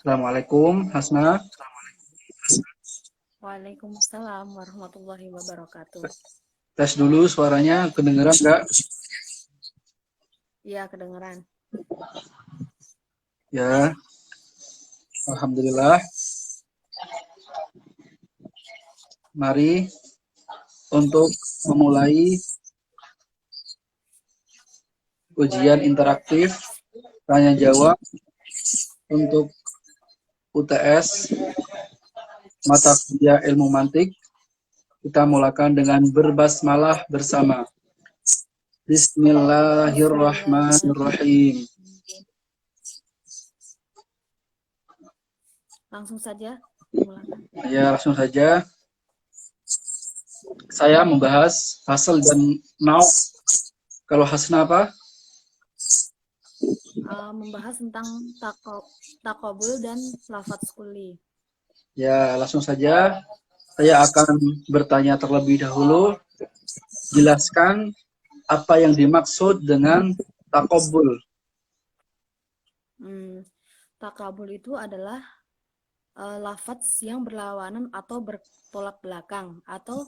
Assalamualaikum, Hasna. Waalaikumsalam warahmatullahi wabarakatuh. Tes dulu suaranya, kedengeran nggak? Iya, kedengeran. Ya, alhamdulillah. Mari untuk memulai ujian interaktif tanya jawab untuk UTS mata kuliah ilmu mantik. Kita mulakan dengan berbasmalah bersama. Bismillahirrahmanirrahim. Langsung saja dimulakan. Ya, langsung saja. Saya membahas fasal dan naw. Kalau Hasna apa? Membahas tentang takobul dan lafadz kuli. Ya, langsung saja. Saya akan bertanya terlebih dahulu. Jelaskan apa yang dimaksud dengan takobul. Takabul itu adalah lafadz yang berlawanan atau bertolak belakang, atau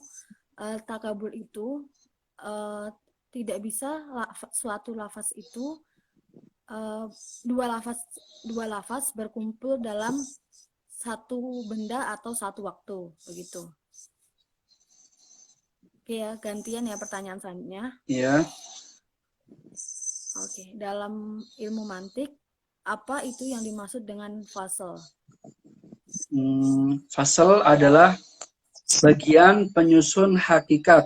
takabul itu tidak bisa suatu lafaz itu dua lafaz berkumpul dalam satu benda atau satu waktu, begitu. Oke ya, gantian ya pertanyaan selanjutnya. Iya. Oke, dalam ilmu mantik, apa itu yang dimaksud dengan fasal? Fasal adalah bagian penyusun hakikat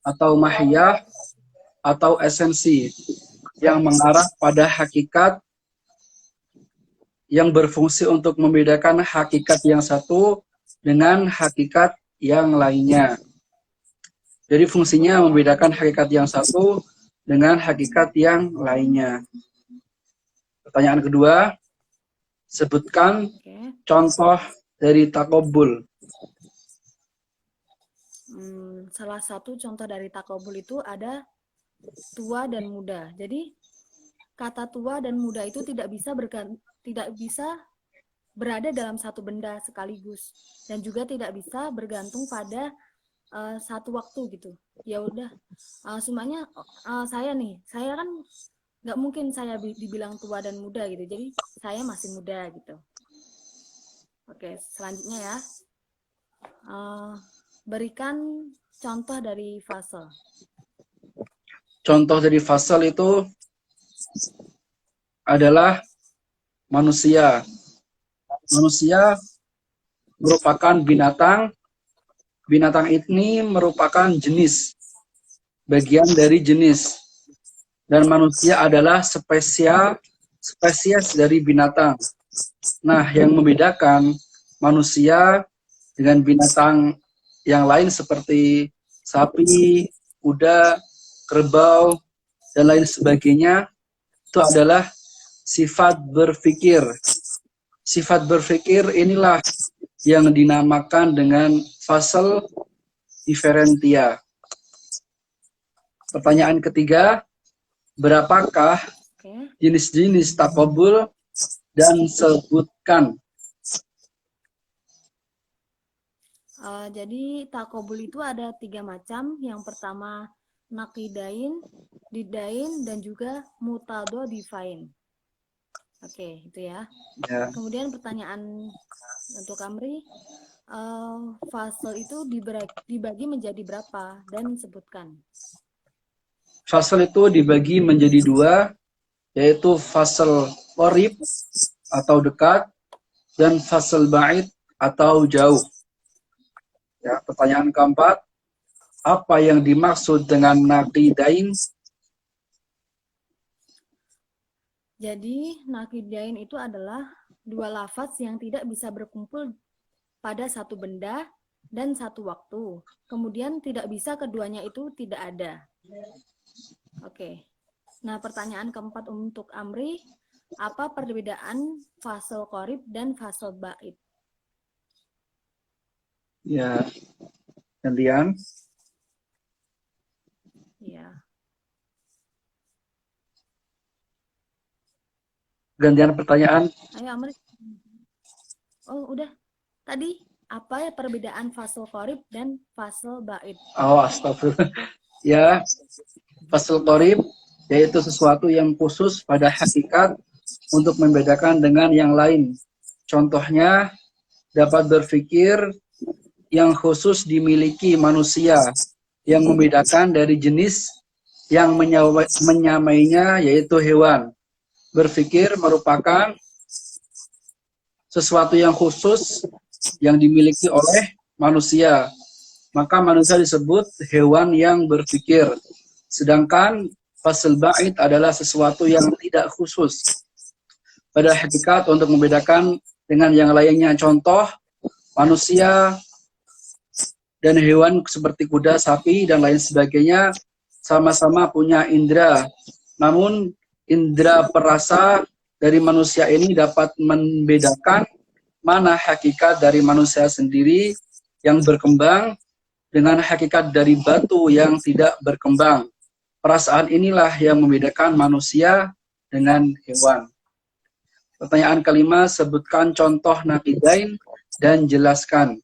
atau mahiyah atau esensi yang mengarah pada hakikat yang berfungsi untuk membedakan hakikat yang satu dengan hakikat yang lainnya. Jadi fungsinya membedakan hakikat yang satu dengan hakikat yang lainnya. Pertanyaan kedua, sebutkan contoh dari takobul. Salah satu contoh dari takobul itu ada tua dan muda. Jadi kata tua dan muda itu tidak bisa berada dalam satu benda sekaligus, dan juga tidak bisa bergantung pada satu waktu gitu. Ya udah, semuanya saya kan nggak mungkin saya dibilang tua dan muda gitu. Jadi saya masih muda gitu. Oke, selanjutnya ya. Berikan contoh dari fasal. Contoh dari fasal itu adalah manusia. Manusia merupakan binatang. Binatang ini merupakan jenis, bagian dari jenis. Dan manusia adalah spesies dari binatang. Nah, yang membedakan manusia dengan binatang yang lain seperti sapi, kuda, kerbau, dan lain sebagainya, itu adalah sifat berpikir. Sifat berpikir inilah yang dinamakan dengan fasal diferentia. Pertanyaan ketiga, berapakah jenis-jenis takobul dan sebutkan? Jadi takobul itu ada 3 macam. Yang pertama nakidain, didain, dan juga mutado difain. Oke, itu ya. Kemudian pertanyaan untuk Amri, fasal itu dibagi menjadi berapa dan sebutkan. Fasal itu dibagi menjadi 2, yaitu fasal qarib atau dekat dan fasal ba'id atau jauh. Ya, pertanyaan keempat, apa yang dimaksud dengan naqidain? Jadi, naqidain itu adalah dua lafaz yang tidak bisa berkumpul pada satu benda dan satu waktu. Kemudian tidak bisa keduanya itu tidak ada. Oke. Nah, pertanyaan keempat untuk Amri, apa perbedaan fasal qorib dan fasal ba'id? Ya, gantian. Ya. Gantian pertanyaan. Ayo Amri. Oh, udah. Tadi apa ya perbedaan fasal qorib dan fasal ba'id? Oh, astagfirullah. Ya, fasal qorib yaitu sesuatu yang khusus pada hakikat untuk membedakan dengan yang lain. Contohnya, dapat berpikir yang khusus dimiliki manusia, yang membedakan dari jenis yang menyamainya, yaitu hewan. Berpikir merupakan sesuatu yang khusus yang dimiliki oleh manusia. Maka manusia disebut hewan yang berpikir. Sedangkan fasal ba'id adalah sesuatu yang tidak khusus pada hakikat untuk membedakan dengan yang lainnya. Contoh, manusia dan hewan seperti kuda, sapi, dan lain sebagainya sama-sama punya indera. Namun indera perasa dari manusia ini dapat membedakan mana hakikat dari manusia sendiri yang berkembang dengan hakikat dari batu yang tidak berkembang. Perasaan inilah yang membedakan manusia dengan hewan. Pertanyaan kelima, sebutkan contoh naqidain dan jelaskan.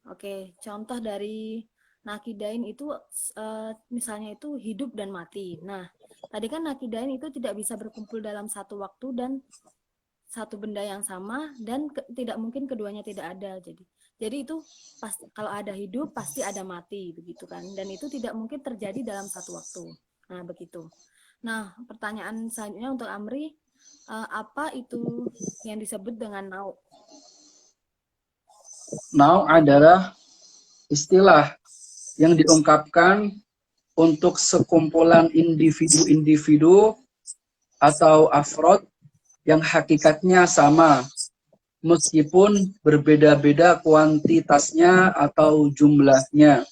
Oke, contoh dari naqidain itu misalnya itu hidup dan mati. Nah, tadi kan naqidain itu tidak bisa berkumpul dalam satu waktu dan satu benda yang sama dan tidak mungkin keduanya tidak ada. Jadi itu kalau ada hidup pasti ada mati begitu kan. Dan itu tidak mungkin terjadi dalam satu waktu. Nah, begitu. Nah, pertanyaan selanjutnya untuk Amri, apa itu yang disebut dengan nau? Nau adalah istilah yang diungkapkan untuk sekumpulan individu-individu atau afrod yang hakikatnya sama, meskipun berbeda-beda kuantitasnya atau jumlahnya.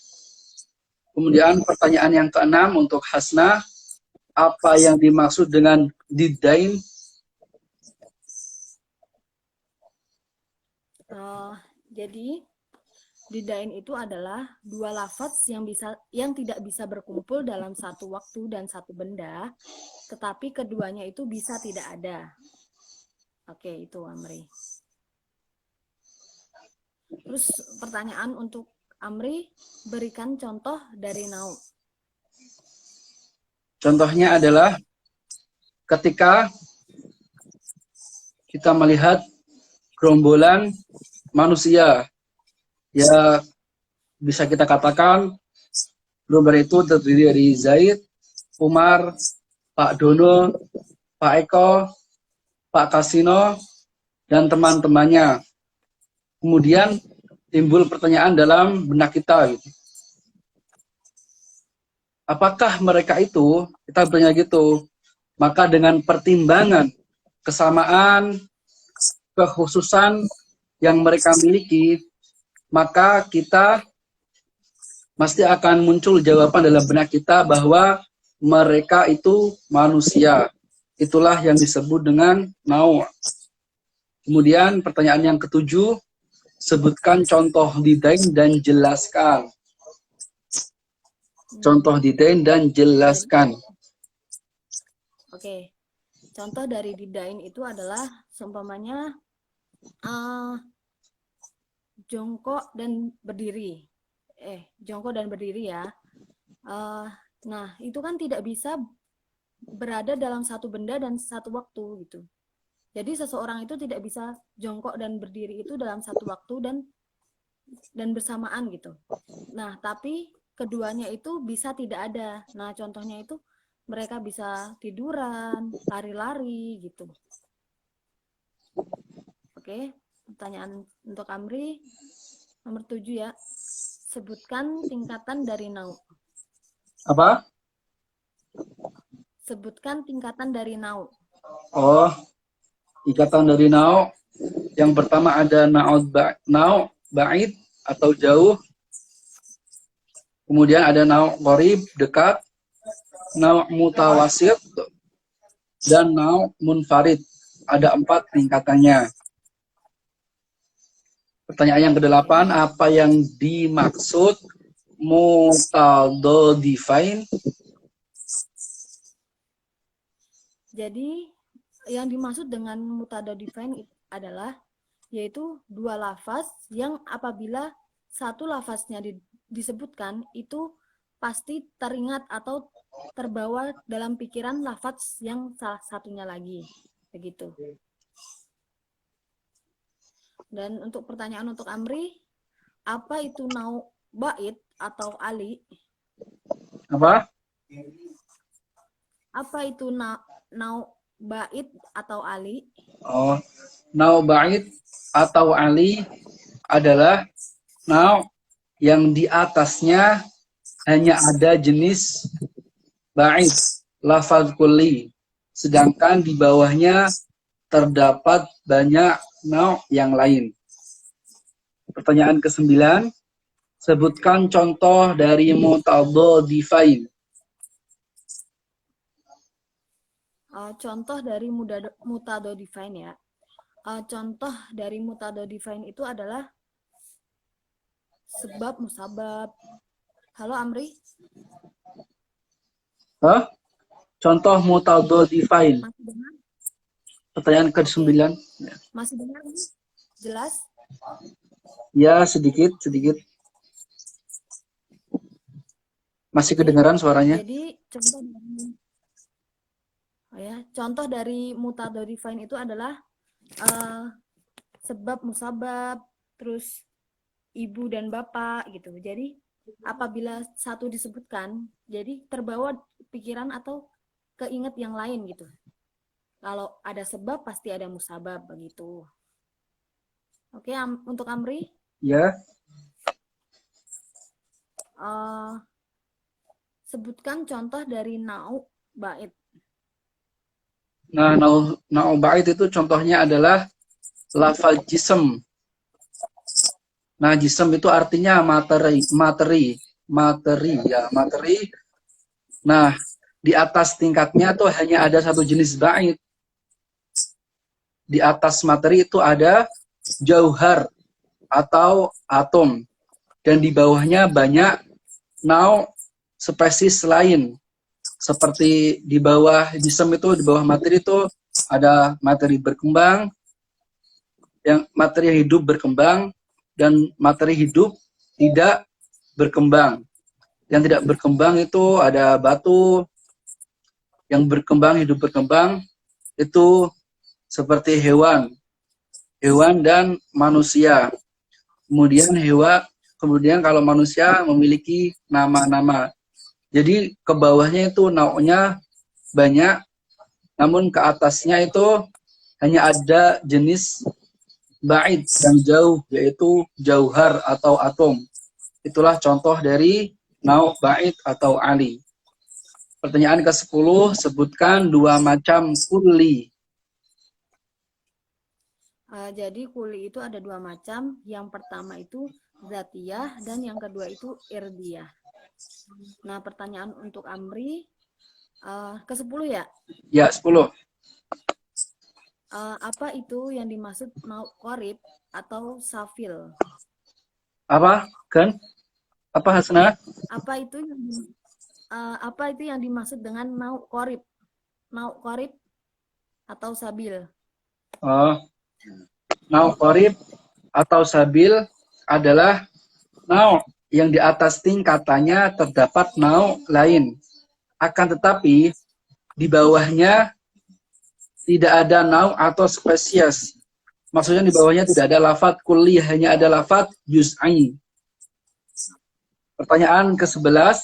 Kemudian pertanyaan yang keenam untuk Hasna, apa yang dimaksud dengan didain? Jadi didain itu adalah dua lafaz yang tidak bisa berkumpul dalam satu waktu dan satu benda, tetapi keduanya itu bisa tidak ada. Oke, itu Amri. Terus pertanyaan untuk Amri, berikan contoh dari nau. Contohnya adalah ketika kita melihat gerombolan manusia, ya bisa kita katakan gerombolan itu terdiri dari Zaid, Umar, Pak Dono, Pak Eko, Pak Kasino, dan teman-temannya. Kemudian timbul pertanyaan dalam benak kita, gitu. Apakah mereka itu, kita bertanya gitu, maka dengan pertimbangan kesamaan, kekhususan yang mereka miliki, maka kita pasti akan muncul jawaban dalam benak kita bahwa mereka itu manusia. Itulah yang disebut dengan nau'. Kemudian pertanyaan yang ketujuh, sebutkan contoh didain dan jelaskan. Contoh didain dan jelaskan. Oke, contoh dari didain itu adalah seumpamanya jongkok dan berdiri. Jongkok dan berdiri ya. Nah, itu kan tidak bisa berada dalam satu benda dan satu waktu gitu. Jadi seseorang itu tidak bisa jongkok dan berdiri itu dalam satu waktu dan bersamaan gitu. Nah, tapi keduanya itu bisa tidak ada. Nah, contohnya itu mereka bisa tiduran, lari-lari gitu. Oke, pertanyaan untuk Amri. Nomor 7 ya. Sebutkan tingkatan dari nau. Apa? Sebutkan tingkatan dari nau. Oh, tingkatan dari nau. Yang pertama ada nau ba'id atau jauh. Kemudian ada nau qorib, dekat. Nau mutawasit dan nau munfarid. Ada 4 tingkatannya. Pertanyaan yang ke-8, apa yang dimaksud mutadodifain? Jadi yang dimaksud dengan mutadodifain adalah yaitu dua lafaz yang apabila satu lafaznya disebutkan itu pasti teringat atau terbawa dalam pikiran lafaz yang salah satunya lagi. Begitu. Dan untuk pertanyaan untuk Amri, apa itu nau bait atau ali? Apa? Apa itu nau bait atau ali? Oh, nau ba'id atau ali adalah nau yang di atasnya hanya ada jenis ba'id, lafaz kulli. Sedangkan di bawahnya terdapat banyak nau yang lain. Pertanyaan ke-9, sebutkan contoh dari mutadodifain. Contoh dari mutadodifain ya. Contoh dari mutadodifain itu adalah sebab musabab. Halo Amri? Hah? Contoh mutadodifain. Masih dengar? Pertanyaan ke-9. Okay. Masih dengar? Jelas? Ya, sedikit. Masih kedengaran suaranya? Jadi contoh dari mutadodifain itu adalah sebab musabab, terus ibu dan bapak gitu. Jadi apabila satu disebutkan, jadi terbawa pikiran atau keinget yang lain gitu. Kalau ada sebab pasti ada musabab begitu. Oke, untuk Amri? Ya. Sebutkan contoh dari nau bait. Nah, nau bait itu contohnya adalah lafaz jism. Nah, jism itu artinya materi. Nah, di atas tingkatnya tuh hanya ada satu jenis bait. Di atas materi itu ada jauhar atau atom. Dan di bawahnya banyak nau spesies lain. Seperti di bawah jism itu, di bawah materi itu ada materi berkembang, yang materi hidup berkembang, dan materi hidup tidak berkembang. Yang tidak berkembang itu ada batu, yang berkembang, hidup berkembang, itu seperti hewan dan manusia. Kemudian kalau manusia memiliki nama-nama. Jadi ke bawahnya itu naunya banyak, namun ke atasnya itu hanya ada jenis ba'id yang jauh, yaitu jauhar atau atom. Itulah contoh dari nau ba'id atau ali. Pertanyaan ke-10, sebutkan 2 macam kulli. Jadi kuli itu ada 2 macam. Yang pertama itu zatiyah dan yang kedua itu irdiyah. Nah, pertanyaan untuk Amri ke-10 ya? Ya, 10. Apa itu yang dimaksud nau qorib atau safil? Apa? Kan? Apa Hasna? Apa itu yang dimaksud dengan nau qorib? Nau qorib atau sabil? Oh. Nau qorib atau sabil adalah nau yang di atas tingkatannya terdapat nau lain. Akan tetapi di bawahnya tidak ada nau atau spesies. Maksudnya di bawahnya tidak ada lafadz kulli, hanya ada lafadz juz'i. Pertanyaan ke-11,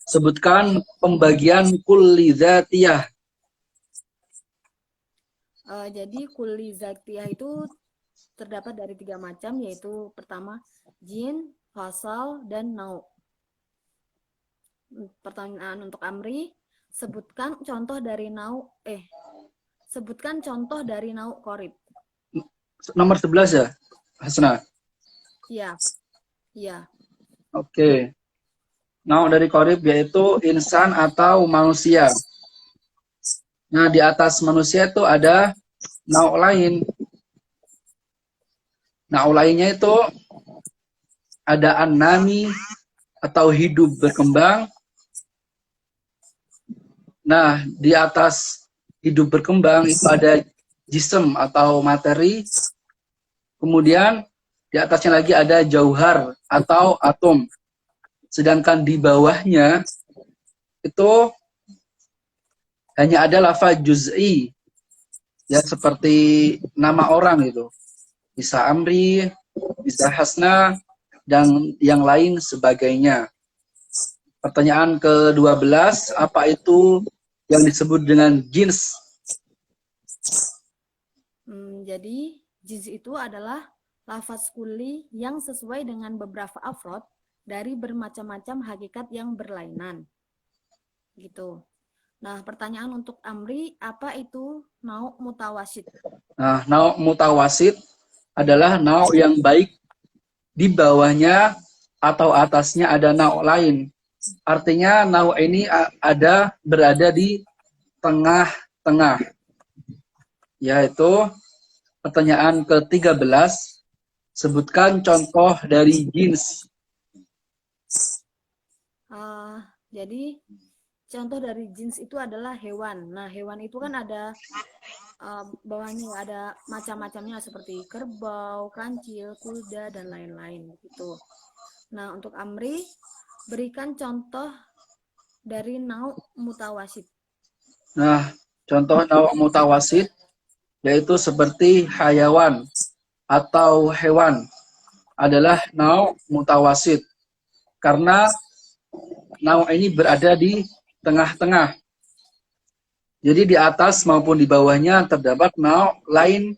sebutkan pembagian kulli dzatiyah. Jadi kulli zatiyah itu terdapat dari 3 macam, yaitu pertama jin, fasal, dan nau. Pertanyaan untuk Amri, sebutkan contoh dari nau qorib. Nomor 11 ya, Hasna? Iya. Iya. Oke. Nau dari qorib yaitu insan atau manusia. Nah, di atas manusia itu ada nau lain. Nau lainnya itu ada an-nami atau hidup berkembang. Nah, di atas hidup berkembang itu ada jism atau materi. Kemudian di atasnya lagi ada jauhar atau atom. Sedangkan di bawahnya itu hanya ada lafaz juz'i, ya seperti nama orang itu. Bisa Amri, bisa Hasna, dan yang lain sebagainya. Pertanyaan ke-12, apa itu yang disebut dengan jins? Jadi jins itu adalah lafaz kulli yang sesuai dengan beberapa afrod dari bermacam-macam hakikat yang berlainan. Gitu. Nah, pertanyaan untuk Amri, apa itu nau mutawasid? Nah, nau mutawasid adalah nau yang baik di bawahnya atau atasnya ada nau lain. Artinya nau ini berada di tengah-tengah. Yaitu pertanyaan ke-13, sebutkan contoh dari jins. Jadi contoh dari jins itu adalah hewan. Nah, hewan itu kan ada bawahnya ada macam-macamnya seperti kerbau, kancil, kuda, dan lain-lain gitu. Nah, untuk Amri, berikan contoh dari nau mutawasid. Nah, contoh nau mutawasid yaitu seperti hayawan atau hewan adalah nau mutawasid. Karena nau ini berada di tengah-tengah. Jadi di atas maupun di bawahnya terdapat nau lain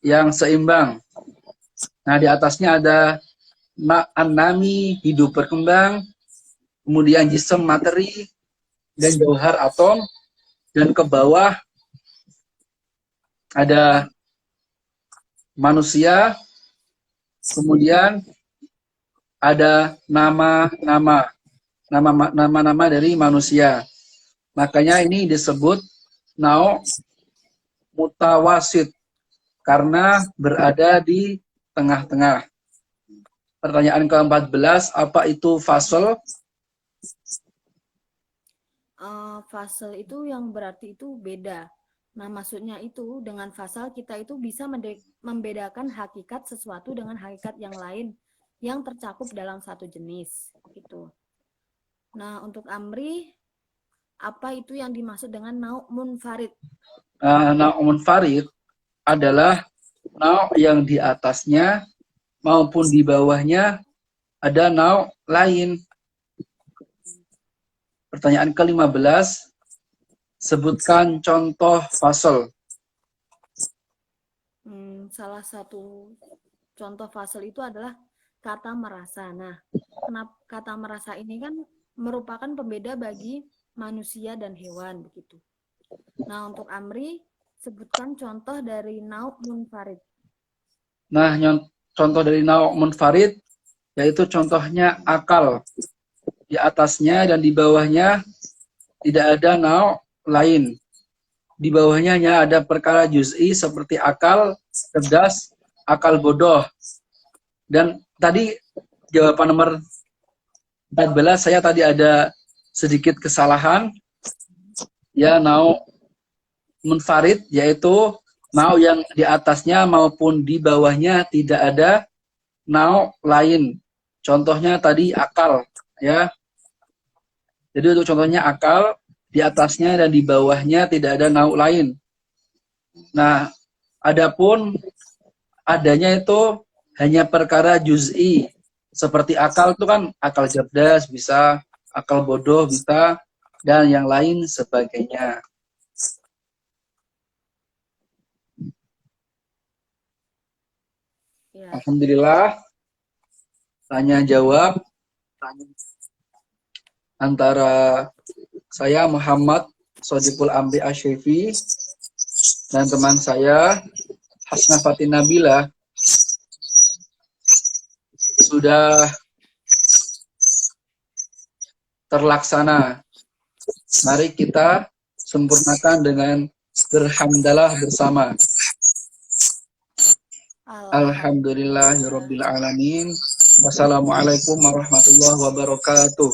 yang seimbang. Nah, di atasnya ada an-nami, hidup berkembang, kemudian jism materi, dan jauhar atom, dan ke bawah ada manusia, kemudian ada nama-nama dari manusia. Makanya ini disebut nau mutawasid karena berada di tengah-tengah. Pertanyaan ke-14, apa itu fasal? Fasal itu yang berarti itu beda. Nah, maksudnya itu dengan fasal kita itu bisa membedakan hakikat sesuatu dengan hakikat yang lain yang tercakup dalam satu jenis gitu. Nah, untuk Amri, apa itu yang dimaksud dengan nau munfarid? Nau munfarid adalah nau yang di atasnya maupun di bawahnya ada nau lain. Pertanyaan ke-15, sebutkan contoh fasal. Salah satu contoh fasal itu adalah kata merasa. Nah, kata merasa ini kan merupakan pembeda bagi manusia dan hewan begitu. Nah, untuk Amri, sebutkan contoh dari nau munfarid. Nah, contoh dari nau munfarid yaitu contohnya akal. Di atasnya dan di bawahnya tidak ada nau lain. Di bawahnya hanya ada perkara juz'i seperti akal, cerdas, akal bodoh. Dan tadi jawaban nomor 14 saya tadi ada sedikit kesalahan. Ya, nau munfarid yaitu nau yang di atasnya maupun di bawahnya tidak ada nau lain. Contohnya tadi akal, ya. Jadi untuk contohnya akal, di atasnya dan di bawahnya tidak ada nau lain. Nah, adapun adanya itu hanya perkara juz'i. Seperti akal itu kan akal cerdas bisa, akal bodoh bisa, dan yang lain sebagainya. Ya. Alhamdulillah, tanya jawab antara saya Muhammad Sodiqul Amri Asyefi dan teman saya Hasna Fatin Nabila sudah terlaksana. Mari kita sempurnakan dengan berhamdalah bersama. Alhamdulillahirabbil alamin. Wassalamualaikum warahmatullahi wabarakatuh.